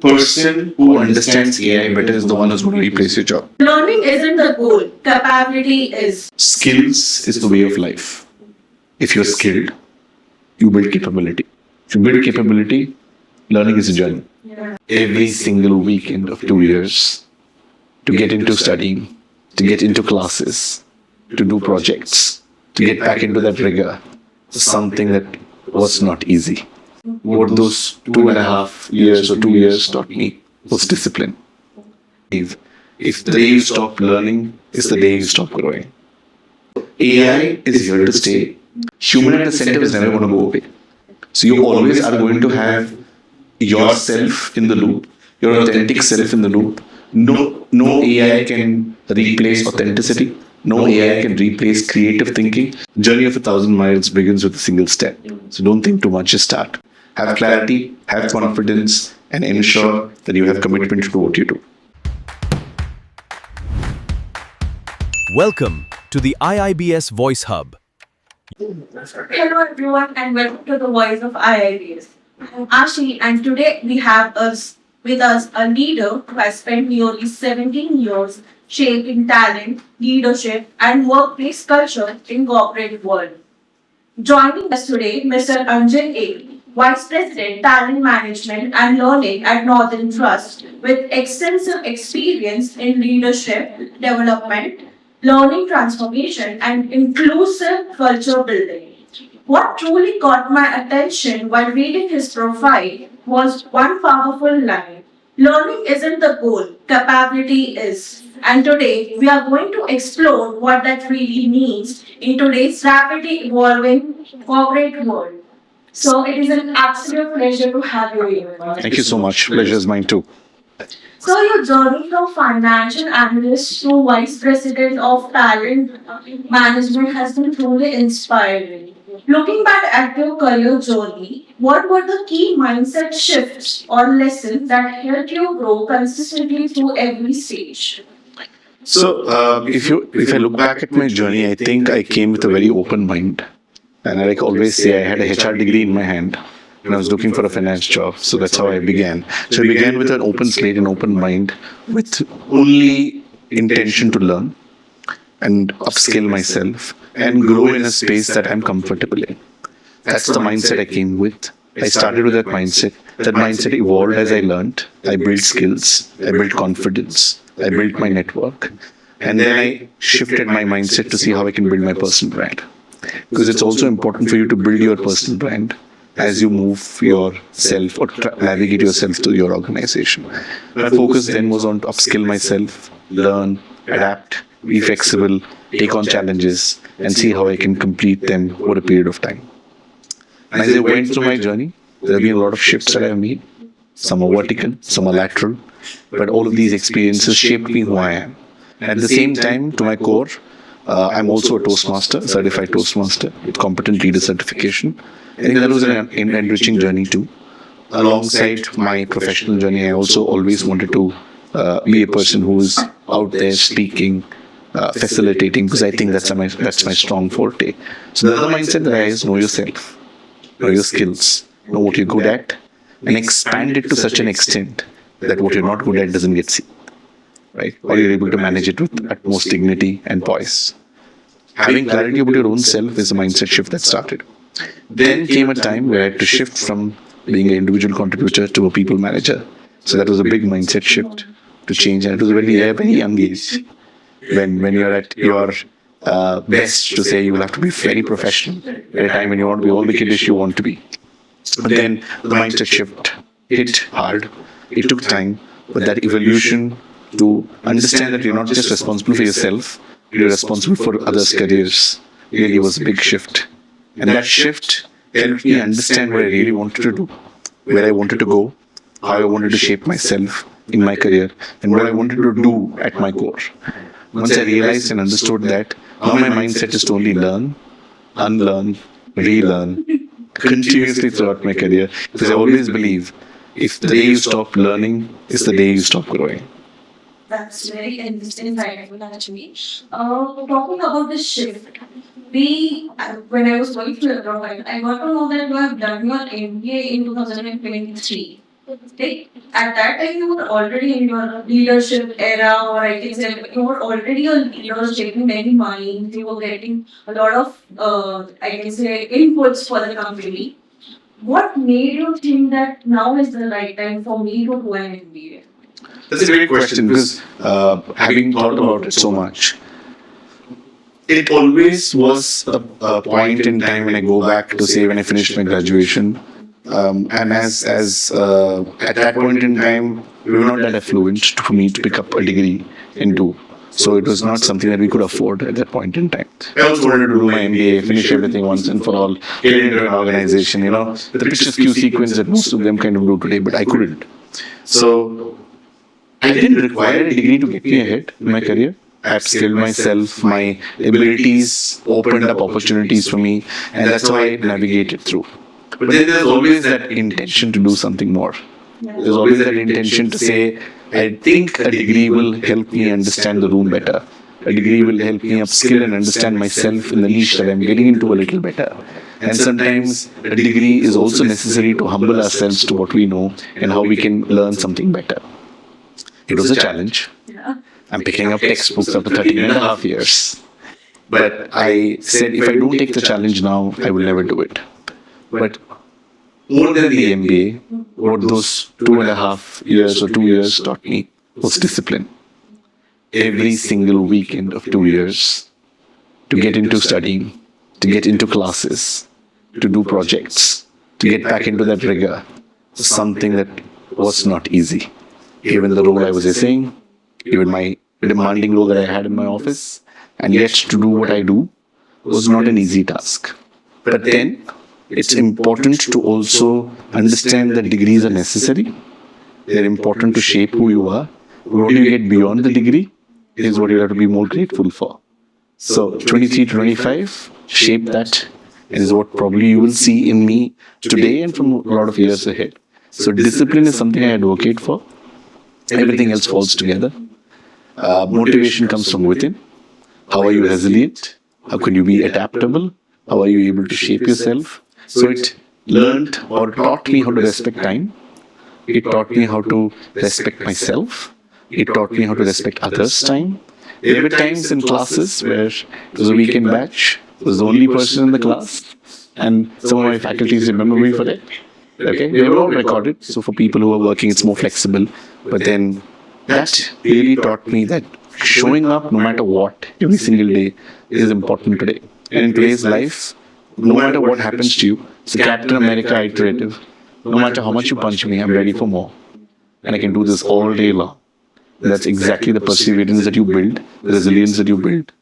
Person who understands AI better is the one who's going to replace your job. Learning isn't the goal, capability is. Skills is the way of life. If you're skilled, you build capability. If you build capability, learning is a journey. Every single weekend of 2 years, to get into studying, to get into classes, to do projects, to get back into that rigor, something that was not easy. What those 2.5 years or 2 years taught me was discipline. If the day you stop learning is the day you stop growing. AI is here to stay. Human at the center is never going to go away. So you always are going to have yourself in the loop, your authentic self in the loop. No AI can replace authenticity. No AI can replace creative thinking. Journey of 1,000 miles begins with a single step. So don't think too much, just start. Have clarity, have confidence, and ensure that you have commitment to do what you do. Welcome to the IIBS VoiceHub. Hello everyone and welcome to the Voice of IIBS. I'm Ashi and today we have with us a leader who has spent nearly 17 years shaping talent, leadership and workplace culture in corporate world. Joining us today, Mr. Anjan A, Vice President, Talent Management and Learning at Northern Trust, with extensive experience in leadership development, learning transformation, and inclusive culture building. What truly caught my attention while reading his profile was one powerful line: learning isn't the goal, capability is. And today we are going to explore what that really means in today's rapidly evolving corporate world. So it is an absolute pleasure to have you here. Thank you so much. Pleasure is mine too. So your journey from financial analyst to vice president of talent management has been truly inspiring. Looking back at your career journey, what were the key mindset shifts or lessons that helped you grow consistently through every stage? So, if I look back at my journey, I think I came with a very open mind, and I like always say I had a HR degree in my hand, and I was looking for a finance job. So that's how I began. So I began with an open slate and open mind, with only intention to learn and upskill myself and grow in a space that I'm comfortable in. That's the mindset I came with. I started with that mindset. That mindset evolved as I learned. I built skills. I built confidence. I built my network. And then I shifted my mindset to see how I can build my personal brand. Because it's also important for you to build your personal brand as you move yourself or navigate yourself to your organization. My focus then was on to upskill myself, learn, adapt, be flexible, take on challenges, and see how I can complete them over a period of time. And as I went through my journey, there have been a lot of shifts that I've made. Some are vertical, some are lateral, but all of these experiences shaped me who I am. At the same time, to my core, I'm also a Toastmaster, certified Toastmaster with competent leader certification. I think that was an enriching journey too. Alongside my professional journey, I also always wanted to be a person who is out there speaking, facilitating, because I think that's my strong forte. So the other mindset that I have is know yourself, know your skills, know what you're good at, and expand it to such an extent that what you're not good at doesn't get seen, right? Or you're able to manage it with utmost dignity and poise. Having clarity about your own self is a mindset shift that started. Then came a time where I had to shift from being an individual contributor to a people manager. So that was a big mindset shift to change, and it was a very young age. When you're at your best to say you will have to be very professional at a time when you want to be all the kiddish you want to be. But then the mindset shift hit hard. It took time, but that evolution to understand that you're not just responsible for yourself, you're responsible for others' careers really was a big shift. And that shift helped me understand what I really wanted to do, where I wanted to go, how I wanted to shape myself in my career, and what I wanted to do at my core. Once I realized and understood that, now my mindset is to only learn, unlearn, relearn, continuously throughout my career. Because I always believe, if the day you stop learning is the day you stop growing. That's very interesting, actually. Talking about the shift, when I was going through the profile, I got to know that you have done your MBA in 2023. Like, at that time, you were already in your leadership era, or I can say you were already a leader, shaping many minds. You were getting a lot of, I can say, inputs for the company. What made you think that now is the right time for me to do an MBA? That's a great question because having thought about it so much, it always was a point in time when I go back to say when I finished my graduation. And as at that point in time, we were not that affluent for me to pick up a degree and do. So it was not something that we could afford at that point in time. I also wanted to do my MBA, finish everything once and for all, get into an organization, the picture sequence that most of them kind of do today, but I couldn't. So I didn't require a degree to get me ahead in my career. I upskilled myself, my abilities opened up opportunities for me, and that's how I navigated through. But then there's always that intention to do something more. There's always that intention to say, I think a degree will help me understand the room better. A degree will help me upskill and understand myself in the niche that I'm getting into a little better. And sometimes a degree is also necessary to humble ourselves to what we know and how we can learn something better. It was a challenge. I'm picking up textbooks after 13 and a half years. But I said, if I don't take the challenge now, I will never do it. But more than the MBA, what those 2.5 years or 2 years taught me was discipline. Every single weekend of 2 years, to get into studying, to get into classes, to do projects, to get back into that rigor, was something that was not easy. Given the role I was essaying, even my demanding role that I had in my office, and yet to do what I do was not an easy task. But then, it's important to also understand that degrees are necessary. They're important to shape who you are. What do you get beyond the degree is what you have to be more grateful for. So 23 to 25, shape that, and is what probably you will see in me today and from a lot of years ahead. So discipline is something I advocate for. Everything else falls together. Motivation comes from within. How are you resilient? How can you be adaptable? How are you able to shape yourself? So it learned or taught me how to respect time. It taught me how to respect myself. It taught me how to respect others' time. There were times in classes where it was a weekend batch, I was the only person in the class, and some of my faculties remember me for that. Okay, they were all recorded, so for people who are working, it's more flexible. But then that really taught me that showing up no matter what every single day is important today. And in today's life, no matter what happens to you, it's a Captain America iterative. No matter how much you punch me, I'm ready for more. And I can do this all day long. That's exactly the perseverance that you build, the resilience that you build.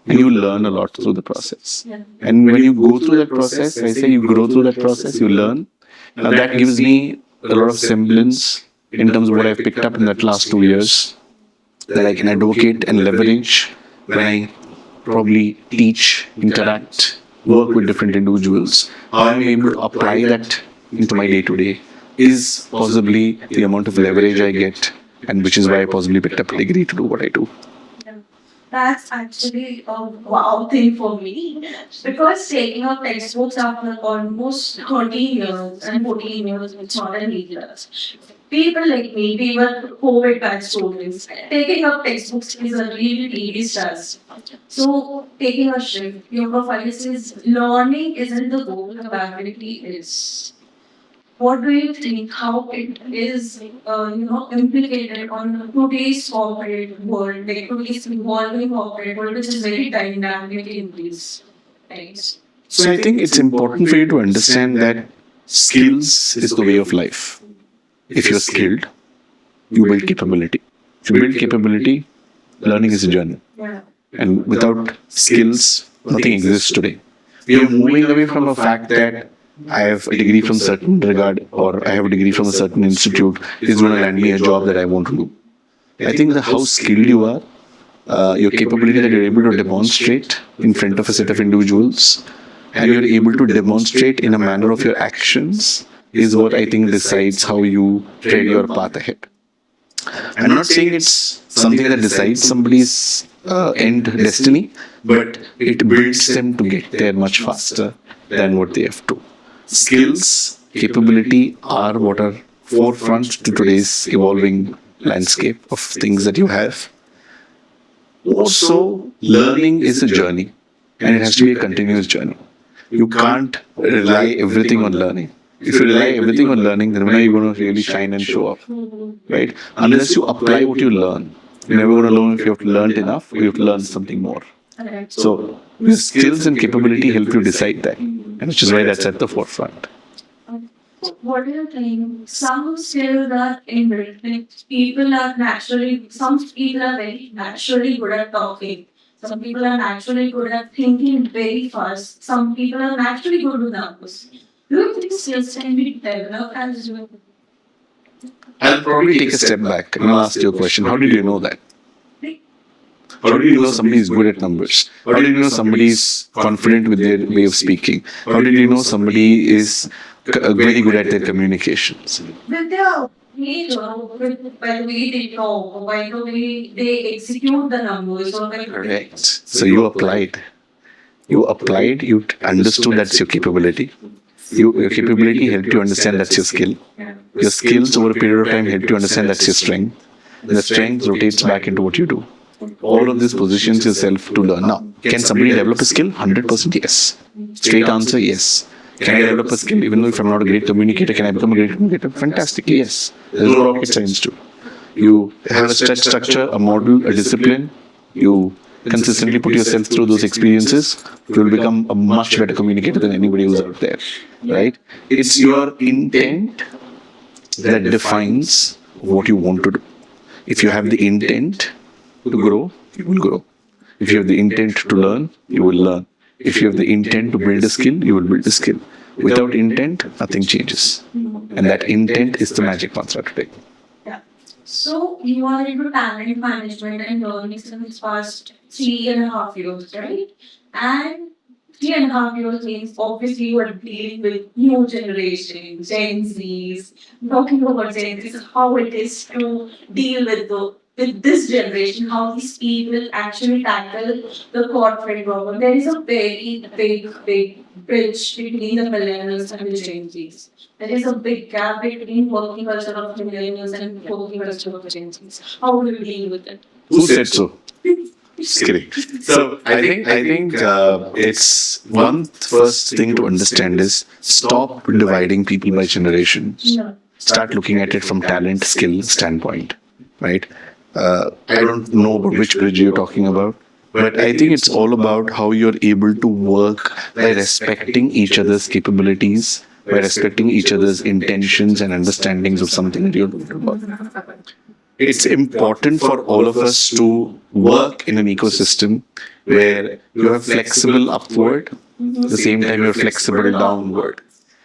And you learn a lot through the process. And when you go through that process, I say you grow through that process, you learn. Now that gives me a lot of semblance in terms of what I've picked up in that last 2 years that I can advocate and leverage when I probably teach, interact, work with different individuals. How I'm able to apply that into my day-to-day is possibly the amount of leverage I get, and which is why I possibly picked up a degree to do what I do. That's actually a wow thing for me, because taking up textbooks after almost 13 years and 14 years, it's not an easy task. People like me, we were COVID batch students. Taking up textbooks is a really tedious task. So, taking a shift, your profile says learning isn't the goal, capability is. What do you think? How it is, implicated on today's corporate world, like today's evolving corporate world, which is very dynamic in these times? So I think it's important for you to understand that skills is the way of life. If you're skilled, you build capability. If you build capability, learning is a journey. Yeah. And without skills, nothing exists today. We are moving away from a fact that I have a degree from certain regard or I have a degree from a certain institute is going to land me a job that I want to do. I think the how skilled you are, your capability that you're able to demonstrate in front of a set of individuals, and you're able to demonstrate in a manner of your actions is what I think decides how you tread your path ahead. I'm not saying it's something that decides somebody's end destiny, but it builds them to get there much faster than what they have to. Skills, capability are what are forefront to today's evolving landscape of things that you have. Also, learning is a journey, and it has to be a continuous journey. You can't rely everything on learning. If you rely everything on learning, then when are you going to really shine and show up? Right? Unless you apply what you learn, you're never going to know if you have learned enough or you have to learn something more. So, your skills and capability help you decide that, and which is why that's at the forefront. What do you think? Some skills are inbuilt. Like some people are very naturally good at talking. Some people are naturally good at thinking very fast. Some people are naturally good with numbers. Do you think skills can be developed as well? I'll probably take a step back and I'll ask you a question. How did you know that? How did you know somebody is good at numbers? How did you know somebody is confident with their way of speaking? How did you know somebody is very good at their communications? With their nature, by the way they talk, by the way they execute the numbers. Correct. So you applied. You understood that's your capability. Your capability helped you understand that's your skill. Your skills over a period of time helped you understand that's your strength. And the strength rotates back into what you do. All of this positions yourself to learn. Now, can somebody develop a skill? 100% yes. Straight answer, yes. Can I develop a skill even though if I'm not a great communicator? Can I become a great communicator? Fantastic, yes. There's no rocket science to. You have a stretch structure, a model, a discipline. You consistently put yourself through those experiences. You will become a much better communicator than anybody who's out there. Right? It's your intent that defines what you want to do. If you have the intent to grow, you will grow. If you have the intent to learn, you will learn. If you have the intent to build a skill, you will build a skill. Without intent, nothing changes. And that intent is the magic mantra today. Yeah. So you are into talent management and learning since past 3.5 years, right? And 3.5 years means obviously you are dealing with new generation, Gen Zs. Talking about Gen Zs, how it is to deal with this generation, how these people actually tackle the corporate problem. There is a very big bridge between the millennials and the Gen Zs. There is a big gap between working culture of the millennials and working culture of the Gen Zs. How will you deal with it? Who said so? Just kidding. So I think it's one first thing to understand is stop dividing people by generation. Yeah. Start looking at it from talent, skill standpoint, right? I don't know about which bridge you're talking about, but I think it's all about how you're able to work by respecting each other's capabilities, by respecting each other's intentions and understandings of something that you're talking about. It's important for all of us to work in an ecosystem where you are flexible upward, at the same time you're flexible downward.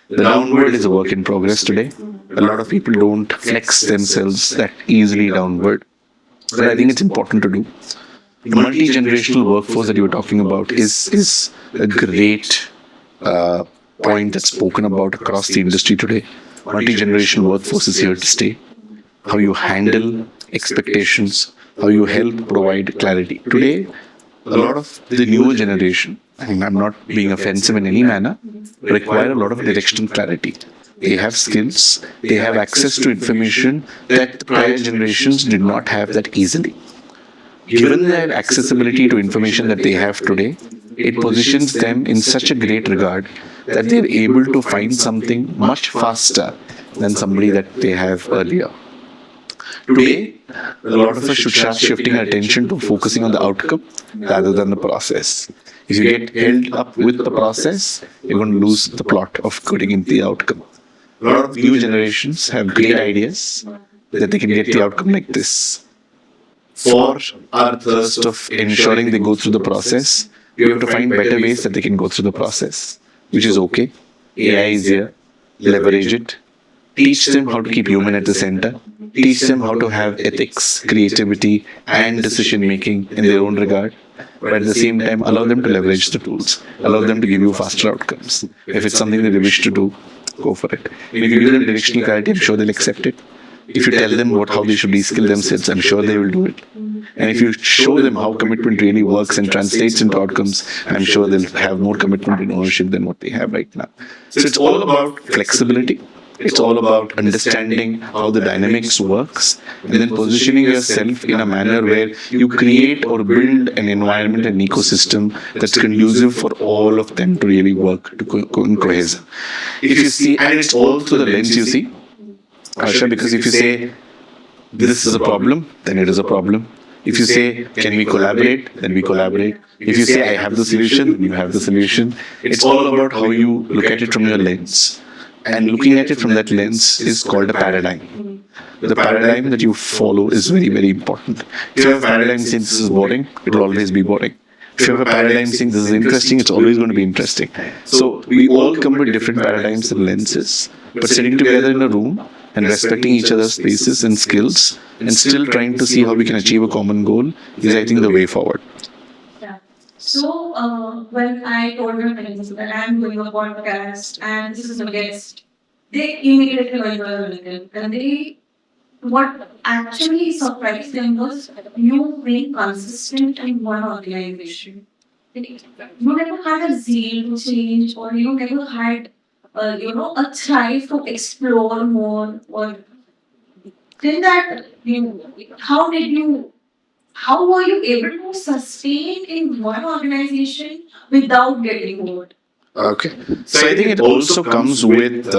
The downward is a work in progress today. A lot of people don't flex themselves that easily downward. But I think it's important to do. The multi-generational workforce that you were talking about is a great point that's spoken about across the industry today. Multi-generational workforce is here to stay. How you handle expectations, how you help provide clarity. Today, a lot of the newer generation, and I'm not being offensive in any manner, require a lot of directional clarity. They have skills, they have access to information that the prior generations did not have that easily. Given their accessibility to information that they have today, it positions them in such a great regard that they're able to find something much faster than somebody that they have earlier. Today, a lot of us should start shifting our attention to focusing on the outcome rather than the process. If you get held up with the process, you're going to lose the plot of getting into the outcome. A lot of new generations have great ideas that they can get the outcome like this. For our thirst of ensuring they go through the process, we have to find better ways that they can go through the process, which is okay. AI is here. Leverage it. Teach them how to keep human at the center. Teach them how to have ethics, creativity, and decision making in their own regard. But at the same time, allow them to leverage the tools. Allow them to give you faster outcomes. If it's something that they wish to do, go for it. And if you give them directional clarity, I'm sure they'll accept it. If you tell them how they should reskill themselves, I'm sure they will do it. And if you show them how commitment really works and translates into outcomes, I'm sure they'll have more commitment and ownership than what they have right now. So it's all about flexibility. It's all about understanding how the dynamics works and then positioning yourself in a manner where you create or build an environment, an ecosystem that's conducive for all of them to really work in cohesion. If you see, and it's all through the lens you see, Asha, because if you say this is a problem, then it is a problem. If you say, can we collaborate? Then we collaborate. If you say, I have the solution, then you have the solution. It's all about how you look at it from your lens. And looking at it from that lens is called a paradigm. The paradigm that you follow is very, very important. If you have a paradigm saying this is boring, it will always be boring. If you have a paradigm saying this is interesting, it's always going to be interesting. So we all come with different paradigms and lenses, but sitting together in a room and respecting each other's spaces and skills and still trying to see how we can achieve a common goal is, I think, the way forward. Yeah. So, when I told my friends that I'm doing a podcast and this is a guest, they immediately went to LinkedIn and what actually surprised them was you being consistent in one organization. You never had a zeal to change, or you never had, a drive to explore more, or till that, how were you able to sustain in one organization without getting bored? Okay. So I think it also comes with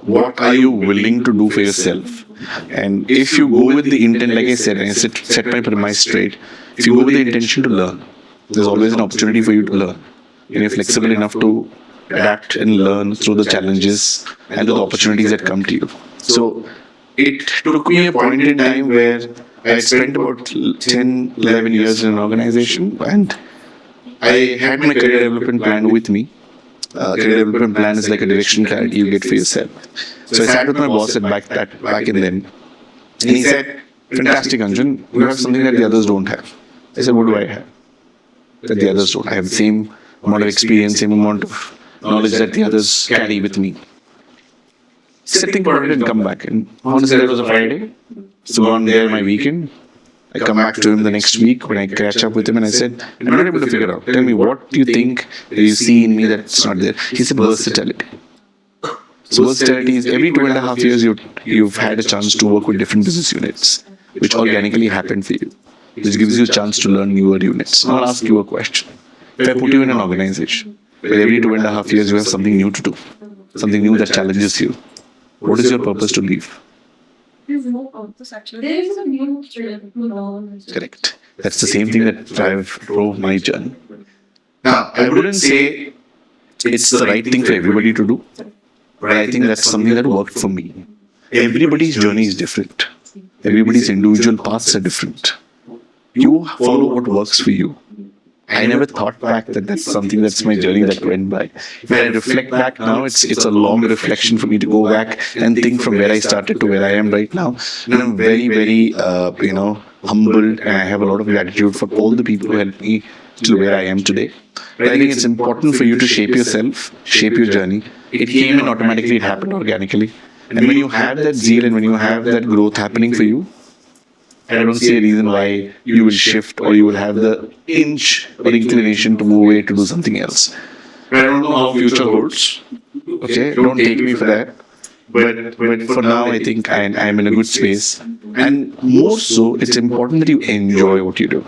what are you willing to do for yourself. And if you go with the intent, like I said, and I set my premise straight, if you go with the intention to learn, there's always an opportunity for you to learn. And you're flexible enough to adapt and learn through the challenges and the opportunities that come to you. So it took me a point in time where I spent about 10, 11 years in an organization and I had my career development plan with me. Career development plan is like a direction clarity you get for yourself. So I sat with my boss back in then, and he said, "Fantastic, Anjan, you have something that the others don't have." I said, "What do I have that the others don't? I have the same amount of experience, same amount of knowledge that the others carry with me." Said, "Think about it and come back." And honestly, that was a Friday. So on there my weekend. I come back to him the next week when I catch up with him and I said, "I'm not able to figure out. Tell me, what do you think that you see in me that's not there?" He said, "Versatility." So versatility is every 2.5 years you've had a chance to work with different business units, which organically happened for you, which gives you a chance to learn newer units. Now I'll ask you a question. If I put you in an organization where every 2.5 years you have something new to do, something new that challenges you, what is your purpose to leave? There's no purpose actually. There is a new thrill to learn. Correct. That's the same thing that drove my journey. Now, I wouldn't say it's the right thing for everybody to do, but I think that's something that worked for me. Everybody's journey is different. Everybody's individual paths are different. You follow what works for you. I never thought back that that's something that's my journey that went by. When I reflect back now, it's a long reflection for me to go back and think from where I started to where I am right now. And I'm very, very, humbled, and I have a lot of gratitude for all the people who helped me to where I am today. But I think it's important for you to shape yourself, shape your journey. It came in automatically, it happened organically. And when you have that zeal and when you have that growth happening for you, I don't see a reason why you will shift or you will have the inch or inclination to move away to do something else. I don't know how future holds. Okay, don't take me for that. But for now, I think I'm in a good space. And more so, it's important that you enjoy what you do.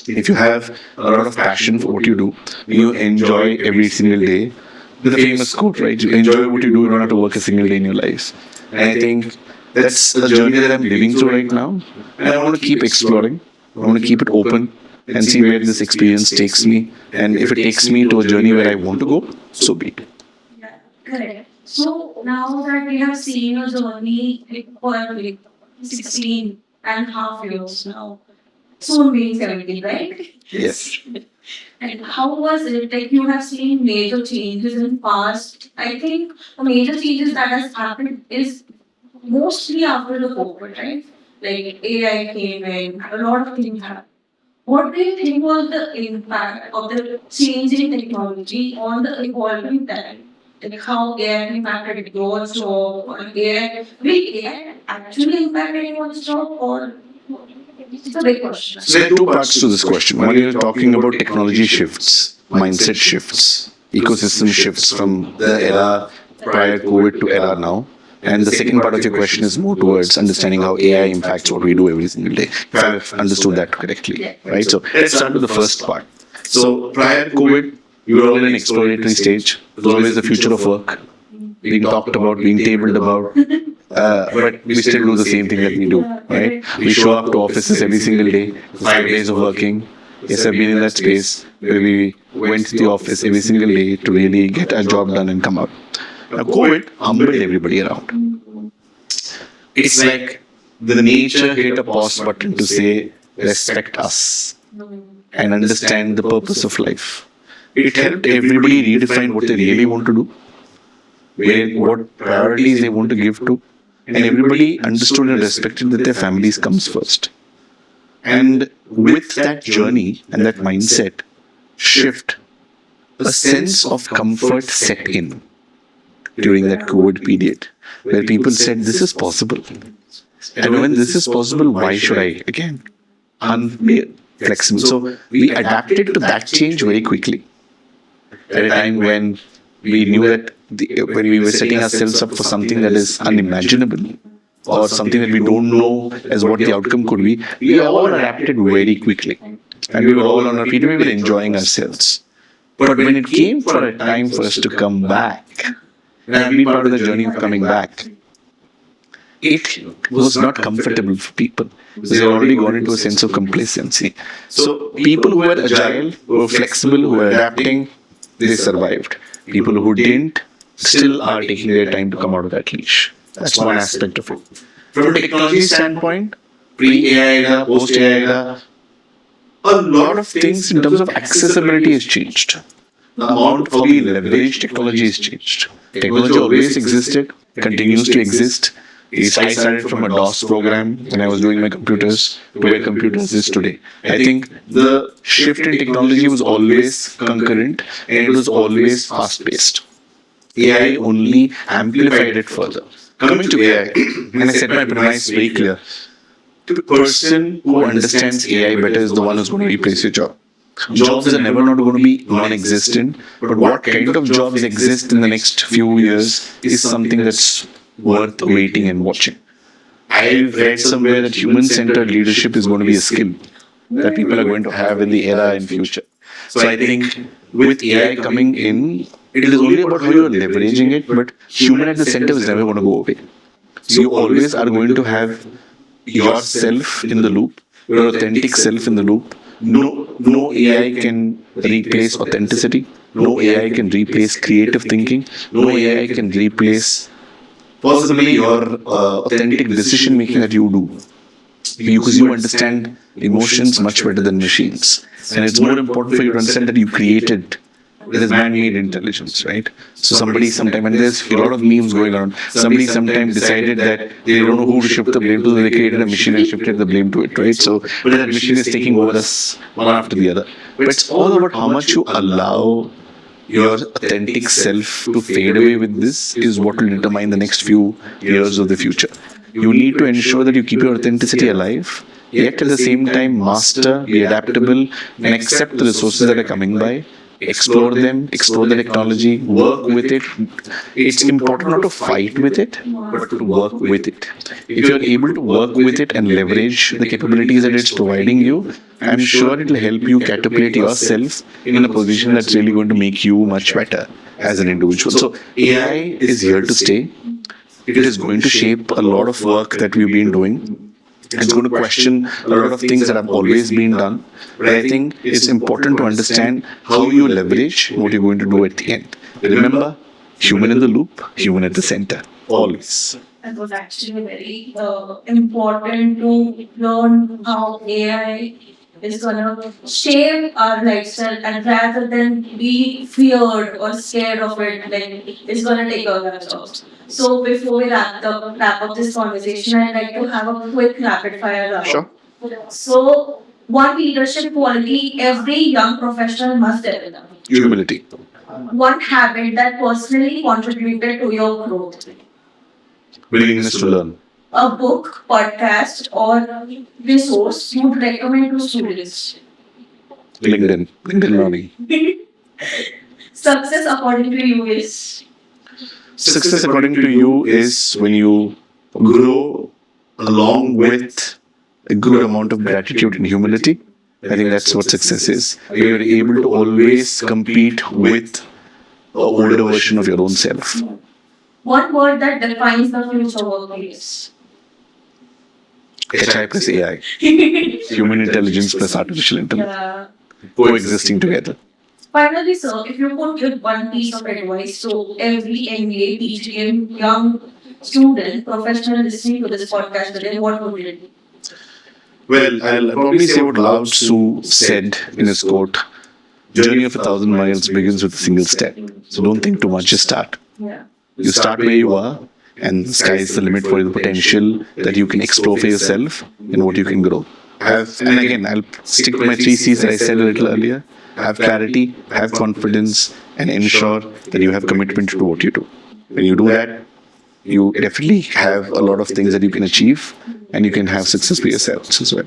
If you have a lot of passion for what you do, you enjoy every single day. The famous quote, right? You enjoy what you do, you don't have to work a single day in your life. And I think that's the journey that I'm living through right now. And I want to keep exploring. I want to keep it open and see where this experience takes me. And if it takes me to a journey where I want to go, so be it. Yeah, correct. So now that we have seen your journey for like 16.5 years now, soon being 17, right? Yes. And how was it? Like you have seen major changes in past. I think the major changes that has happened is mostly after the COVID, right? Like AI came in, a lot of things happened. What do you think was the impact of the changing technology on the evolving talent? Like how AI impacted your job, or will AI actually impact anyone's job, or it's a big question. So there are two parts to this question. One, you're talking about technology shifts, mindset shifts, ecosystem shifts from the era prior COVID to era now. And the second part of your question is more towards understanding how AI impacts what we do every single day. If I've understood that correctly, right? So let's start with the first part. So prior COVID, we were all in an exploratory stage. It was always the future of work being talked about, being tabled about. But we still do the same thing that we do, right? We show up to offices every single day, 5 days of working. Yes, I've been in that space where we went to the office every single day to really get our job done and come out. Now, COVID humbled everybody around. It's like the nature hit a pause button to say, respect us and understand the purpose of life. It helped everybody redefine what they really want to do, what priorities they want to give to, and everybody understood and respected that their families comes first. And with that journey and that mindset shift, a sense of comfort set in during that COVID period, where people said, this is possible. And when this is possible, why should I, again, be flexible? So we adapted to that change very quickly. At a time when we knew that when we were setting ourselves up for something that is unimaginable, or something that we don't know as what the outcome could be, we all adapted very quickly. And we were all on our feet, we were enjoying ourselves. But when it came for a time for us to come back, and I've been part of the journey of coming back, it was not comfortable for people because they had already gone into a sense of complacency. So people who were agile, who were flexible, who were adapting, they survived. People who didn't still are taking their time to come out of that leash. That's one aspect of it. From a technology standpoint, pre-AI era, post-AI era, a lot of things in terms of accessibility has changed. The amount of how we leverage technology has changed. Technology always existed, continues to exist. I started from a DOS program when I was doing my computers to where computers is today. I think the shift in technology was always concurrent and it was always fast-paced. AI only amplified it further. Coming to AI, and I set my premise very clear. The person who understands AI better is the one who's going to replace your job. Jobs are never not going to be non-existent, but what kind of jobs exist in the next few years is something that's worth waiting and watching. I've read somewhere that human-centered leadership is going to be a skill that people are going to have in the era in future. So I think with AI coming in, it is only about how you're leveraging it, but human at the center is never going to go away. So you always are going to have yourself in the loop, your authentic self in the loop. No AI can replace authenticity. No AI can replace creative thinking. No AI can replace possibly your authentic decision making that you do. Because you understand emotions much better than machines. And it's more important for you to understand that you created. There is man-made intelligence, right? So somebody sometime, and there's a lot of memes going around, somebody sometime decided that they don't know who to shift the blame to, they created a machine and shifted the blame to it, right? So, but that machine is taking over us one after the other. But it's all about how much you allow your authentic self to fade away with this is what will determine the next few years of the future. You need to ensure that you keep your authenticity alive, yet at the same time master, be adaptable, and accept the resources that are coming by. Explore them, explore the technology, work with it. It's important not to fight with it, but to work with it. If you're able to work with it and leverage the capabilities that it's providing you, I'm sure it'll help you catapult yourself in a position that's really going to make you much better as an individual. So AI is here to stay. It is going to shape a lot of work that we've been doing. It's going to question a lot of things that have always been done. But I think it's important to understand how you leverage what you're going to do at the end. Remember, human in the loop, human at the center. Always. It was actually very important to learn how AI is going to shape our lifestyle, and rather than be feared or scared of it, like it's going to take over our jobs. So before we wrap up this conversation, I'd like to have a quick rapid fire round. Sure. So one leadership quality every young professional must develop. Humility. One habit that personally contributed to your growth. Willingness to learn. A book, podcast, or resource you'd recommend to students. LinkedIn learning. Success according to you is? success according to you is when you grow along with a good amount of gratitude and humility. I think that's what success is. Where you're able to always compete with an older version of your own self. One word that defines the future workplace. HI plus AI. Human intelligence plus artificial intelligence. Coexisting together. Finally, sir, if you could give one piece of advice to every MBA, PGDM, young student, professional listening to this podcast today, what would it be? Well, I'll probably say what Lao Tzu said in his quote, journey of 1,000 miles begins with a single step. So don't think too much, just start. Yeah. You start where you are, and the sky is the limit for the potential that you can explore for yourself and what you can grow. And again, I'll stick to my 3 C's that I said a little earlier. Have clarity, have confidence, and ensure that you have commitment to what you do. When you do that, you definitely have a lot of things that you can achieve, and you can have success for yourselves as well.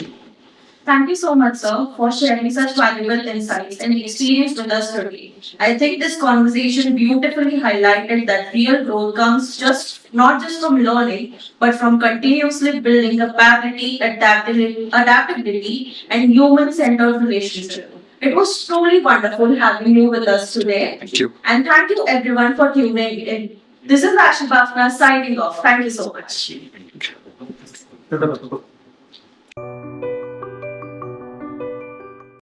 Thank you so much, sir, for sharing such valuable insights and experience with us today. I think this conversation beautifully highlighted that real growth comes not just from learning, but from continuously building capability, adaptability, and human-centered relationship. It was truly wonderful having you with us today. Thank you. And thank you everyone for tuning in. This is Ashley Bafna signing off. Thank you so much.